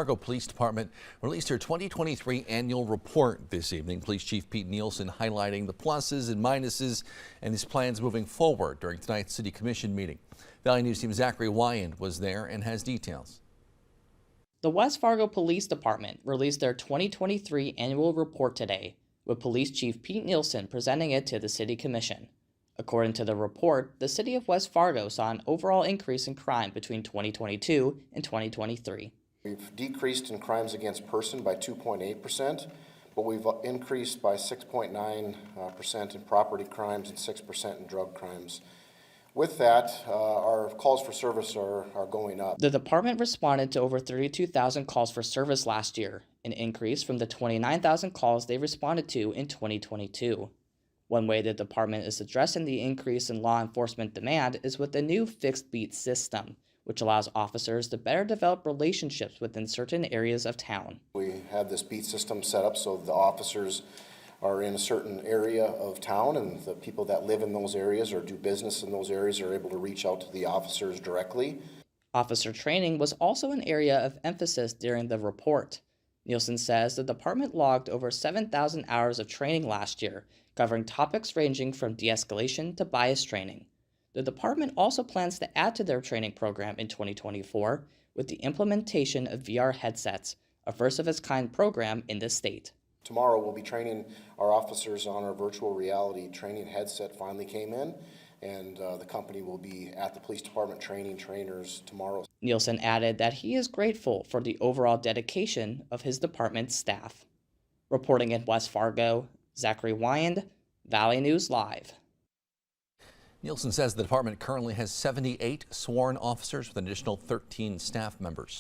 Fargo Police Department released their 2023 annual report this evening. Police Chief Pete Nielsen highlighting the pluses and minuses and his plans moving forward during tonight's City Commission meeting. Valley News Team Zachary Wyand was there and has details. The West Fargo Police Department released their 2023 annual report today, with Police Chief Pete Nielsen presenting it to the City Commission. According to the report, the City of West Fargo saw an overall increase in crime between 2022 and 2023. We've decreased in crimes against person by 2.8%, but we've increased by 6.9% in property crimes and 6% in drug crimes. With that, our calls for service are going up. The department responded to over 32,000 calls for service last year, an increase from the 29,000 calls they responded to in 2022. One way the department is addressing the increase in law enforcement demand is with the new fixed beat system, which allows officers to better develop relationships within certain areas of town. We have this beat system set up so the officers are in a certain area of town, and the people that live in those areas or do business in those areas are able to reach out to the officers directly. Officer training was also an area of emphasis during the report. Nielsen says the department logged over 7,000 hours of training last year, covering topics ranging from de-escalation to bias training. The department also plans to add to their training program in 2024 with the implementation of VR headsets, a first-of-its-kind program in the state. Tomorrow we'll be training our officers on our virtual reality training headset. Finally came in, and the company will be at the police department training trainers tomorrow. Nielsen added that he is grateful for the overall dedication of his department's staff. Reporting in West Fargo, Zachary Wyand, Valley News Live. Nielsen says the department currently has 78 sworn officers with an additional 13 staff members.